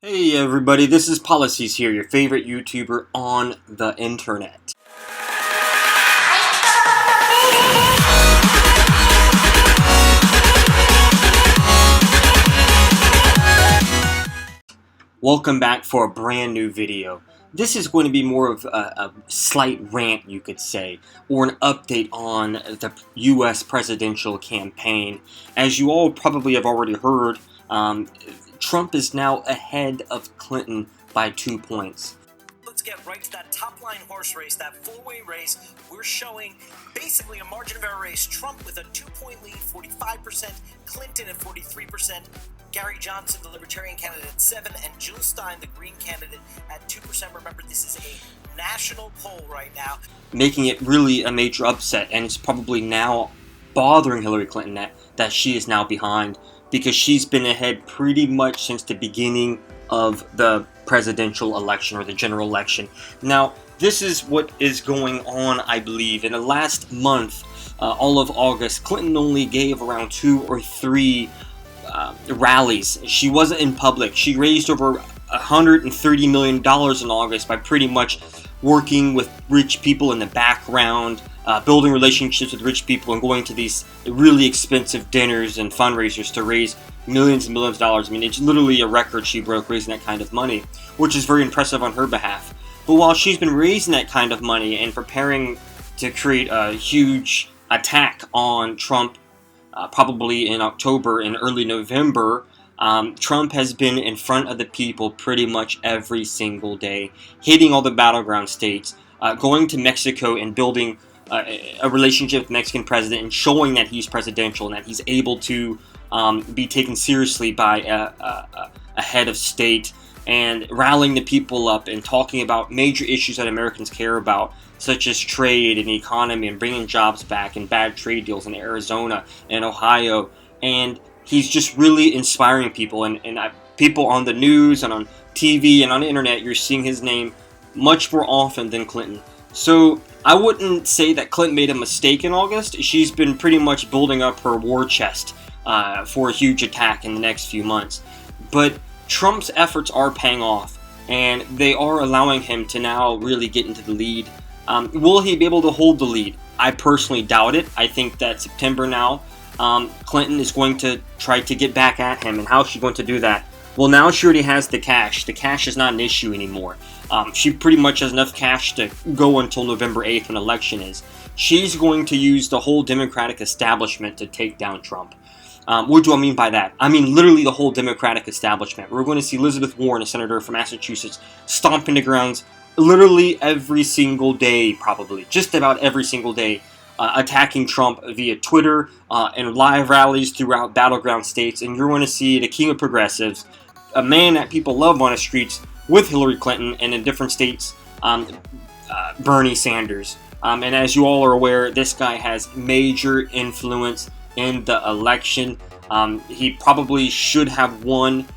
Hey everybody, this is Policies here, your favorite YouTuber on the internet. Welcome back for a brand new video. This is going to be more of a slight rant, you could say, or an update on the US presidential campaign. As you all probably have already heard, Trump is now ahead of Clinton by 2 points. Let's get right to that top-line horse race, that four-way race. We're showing basically a margin of error race. Trump with a 2-point lead, 45%, Clinton at 43%, Gary Johnson, the Libertarian candidate, at 7%, and Stein, the Green candidate, at 2%. Remember, this is a national poll right now. Making it really a major upset, and it's probably now bothering Hillary Clinton that she is now behind, because she's been ahead pretty much since the beginning of the presidential election, or the general election. Now, this is what is going on, I believe. In the last month, all of August, Clinton only gave around 2 or 3 rallies. She wasn't in public. She raised over $130 million in August by pretty much working with rich people in the background, building relationships with rich people, and going to these really expensive dinners and fundraisers to raise millions and millions of dollars. I mean, it's literally a record she broke, raising that kind of money, which is very impressive on her behalf. But while she's been raising that kind of money and preparing to create a huge attack on Trump, probably in October and early November, Trump has been in front of the people pretty much every single day, hitting all the battleground states, going to Mexico and building a relationship with the Mexican president and showing that he's presidential and that he's able to be taken seriously by a head of state, and rallying the people up and talking about major issues that Americans care about, such as trade and economy and bringing jobs back and bad trade deals in Arizona and Ohio. And he's just really inspiring people, and people on the news and on TV and on the internet, you're seeing his name much more often than Clinton. So I wouldn't say that Clinton made a mistake in August. She's been pretty much building up her war chest for a huge attack in the next few months. But Trump's efforts are paying off, and they are allowing him to now really get into the lead. Will he be able to hold the lead? I personally doubt it. I think that September now, Clinton is going to try to get back at him. And how is she going to do that? Well, now she already has the cash. The cash is not an issue anymore. She pretty much has enough cash to go until November 8th when election is. She's going to use the whole Democratic establishment to take down Trump. What do I mean by that? I mean literally the whole Democratic establishment. We're going to see Elizabeth Warren, a senator from Massachusetts, stomping the grounds literally every single day, probably. Just about every single day. Attacking Trump via Twitter and live rallies throughout battleground states. And you're going to see the king of progressives, a man that people love on the streets, with Hillary Clinton, and in different states, Bernie Sanders. And as you all are aware, this guy has major influence in the election. He probably should have won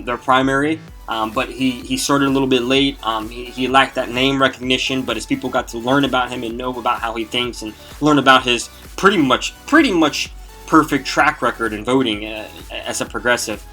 their primary, but he started a little bit late. He lacked that name recognition, but as people got to learn about him and know about how he thinks and learn about his pretty much perfect track record in voting as a progressive,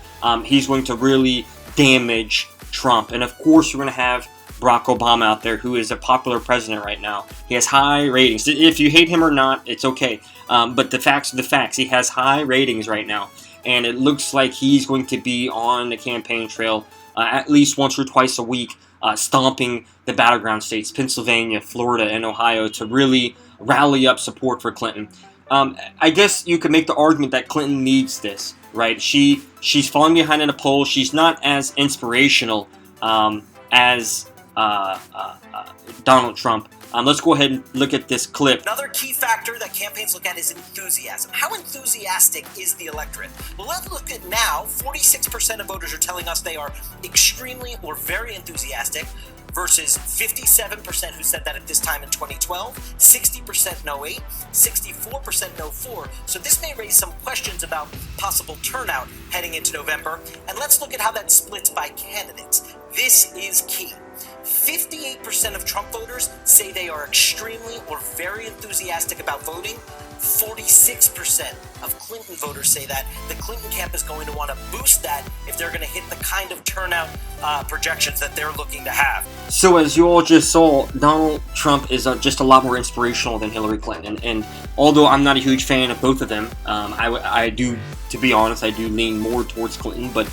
he's going to really damage Trump. And of course, we're going to have Barack Obama out there, who is a popular president right now. He has high ratings. If you hate him or not, it's okay. But the facts are the facts. He has high ratings right now. And it looks like he's going to be on the campaign trail at least once or twice a week, stomping the battleground states, Pennsylvania, Florida, and Ohio, to really rally up support for Clinton. I guess you could make the argument that Clinton needs this, right? She's falling behind in a poll. She's not as inspirational as Donald Trump. Let's go ahead and look at this clip. Another key factor that campaigns look at is enthusiasm. How enthusiastic is the electorate? Well, let's look at now. 46% of voters are telling us they are extremely or very enthusiastic, versus 57% who said that at this time in 2012, 60% no 8, 64% no 4. So this may raise some questions about possible turnout heading into November. And let's look at how that splits by candidates. This is key. 58% of Trump voters say they are extremely or very enthusiastic about voting. 46% of Clinton voters say that. The Clinton camp is going to want to boost that if they're going to hit the kind of turnout projections that they're looking to have. So as you all just saw, Donald Trump is just a lot more inspirational than Hillary Clinton. And although I'm not a huge fan of both of them, I do, to be honest, I do lean more towards Clinton. But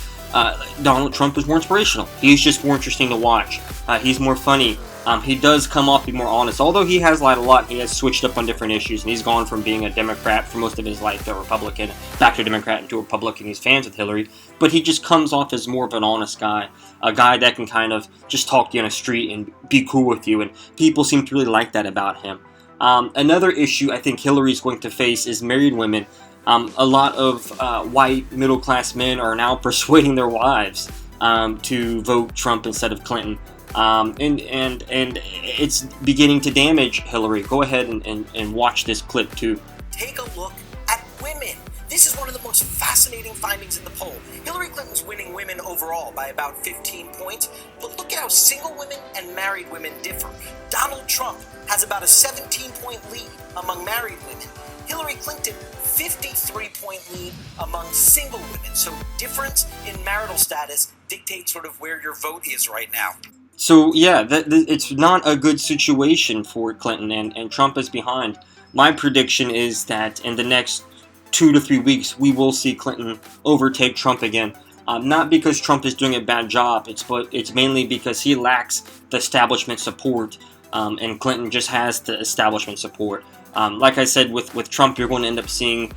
Donald Trump is more inspirational. He's just more interesting to watch. He's more funny. He does come off be more honest. Although he has lied a lot, he has switched up on different issues, and he's gone from being a Democrat for most of his life to a Republican, back to a Democrat and to a Republican. He's fans with Hillary, but he just comes off as more of an honest guy, a guy that can kind of just talk to you on the street and be cool with you, and people seem to really like that about him. Another issue I think Hillary's going to face is married women. A lot of white middle-class men are now persuading their wives to vote Trump instead of Clinton. And it's beginning to damage Hillary. Go ahead and watch this clip too. Take a look at women. This is one of the most fascinating findings in the poll. Hillary Clinton's winning women overall by about 15 points, but look at how single women and married women differ. Donald Trump has about a 17-point lead among married women. Hillary Clinton, 53-point lead among single women. So difference in marital status dictates sort of where your vote is right now. So yeah, it's not a good situation for Clinton, and Trump is behind. My prediction is that in the next 2 to 3 weeks, we will see Clinton overtake Trump again. Not because Trump is doing a bad job, it's mainly because he lacks the establishment support, and Clinton just has the establishment support. Like I said, with Trump, you're going to end up seeing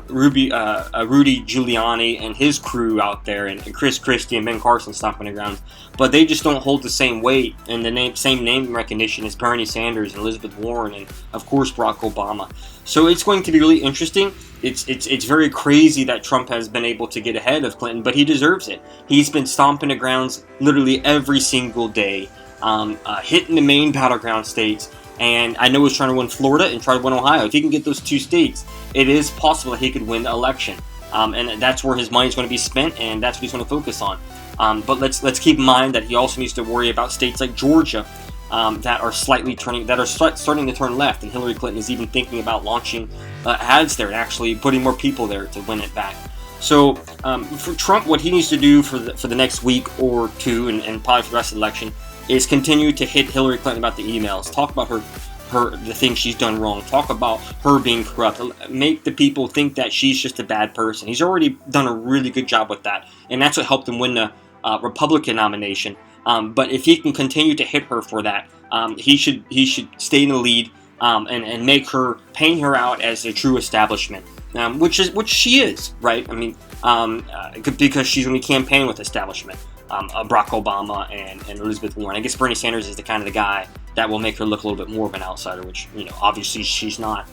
Rudy Giuliani and his crew out there, and Chris Christie and Ben Carson stomping the ground. But they just don't hold the same weight and the same name recognition as Bernie Sanders and Elizabeth Warren and, of course, Barack Obama. So it's going to be really interesting. It's very crazy that Trump has been able to get ahead of Clinton, but he deserves it. He's been stomping the grounds literally every single day, hitting the main battleground states. And I know he's trying to win Florida and try to win Ohio. If he can get those 2 states, it is possible that he could win the election. And that's where his money's going to be spent, and that's what he's going to focus on. But let's keep in mind that he also needs to worry about states like Georgia that are starting to turn left. And Hillary Clinton is even thinking about launching ads there and actually putting more people there to win it back. So for Trump, what he needs to do for the next week or two, and probably for the rest of the election, is continue to hit Hillary Clinton about the emails, talk about the things she's done wrong, talk about her being corrupt, make the people think that she's just a bad person. He's already done a really good job with that, and that's what helped him win the Republican nomination. But if he can continue to hit her for that, he should stay in the lead and make her, paint her out as a true establishment, which she is, right? I mean, because she's going to campaign with establishment. Barack Obama and Elizabeth Warren. I guess Bernie Sanders is the kind of the guy that will make her look a little bit more of an outsider, which, obviously she's not.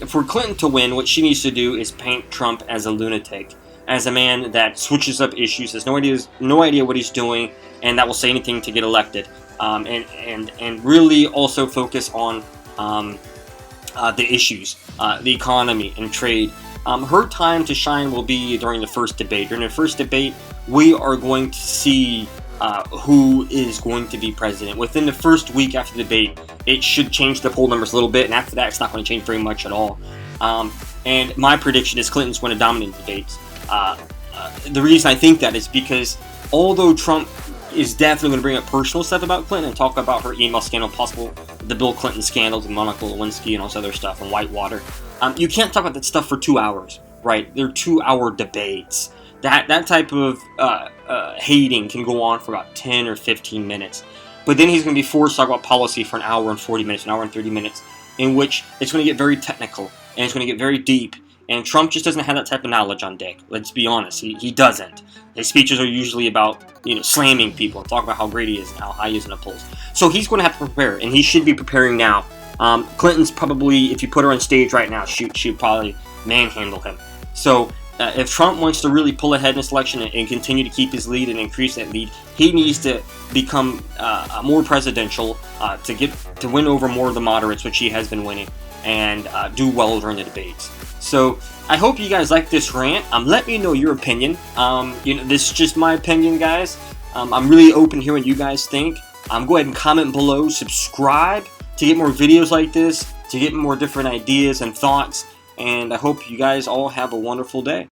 For Clinton to win, what she needs to do is paint Trump as a lunatic, as a man that switches up issues, has no idea what he's doing, and that will say anything to get elected. And really also focus on the issues, the economy and trade. Her time to shine will be during the first debate. During the first debate, we are going to see who is going to be president. Within the first week after the debate, it should change the poll numbers a little bit, and after that, it's not going to change very much at all. And my prediction is Clinton's going to dominate the debates. The reason I think that is because although Trump is definitely going to bring up personal stuff about Clinton and talk about her email scandal, possible the Bill Clinton scandals and Monica Lewinsky and all this other stuff and Whitewater, you can't talk about that stuff for 2 hours, right? They're 2-hour debates. That type of hating can go on for about 10 or 15 minutes. But then he's going to be forced to talk about policy for an hour and 40 minutes, an hour and 30 minutes, in which it's going to get very technical and it's going to get very deep. And Trump just doesn't have that type of knowledge on deck. Let's be honest, he doesn't. His speeches are usually about slamming people and talking about how great he is and how high he is in the polls. So he's going to have to prepare, and he should be preparing now. Clinton's probably, if you put her on stage right now, she'd probably manhandle him. So if Trump wants to really pull ahead in this election and continue to keep his lead and increase that lead, he needs to become more presidential to win over more of the moderates, which he has been winning, and do well during the debates. So I hope you guys like this rant. Let me know your opinion. This is just my opinion, guys. I'm really open to hearing what you guys think. Go ahead and comment below, subscribe to get more videos like this. to get more different ideas and thoughts. And I hope you guys all have a wonderful day.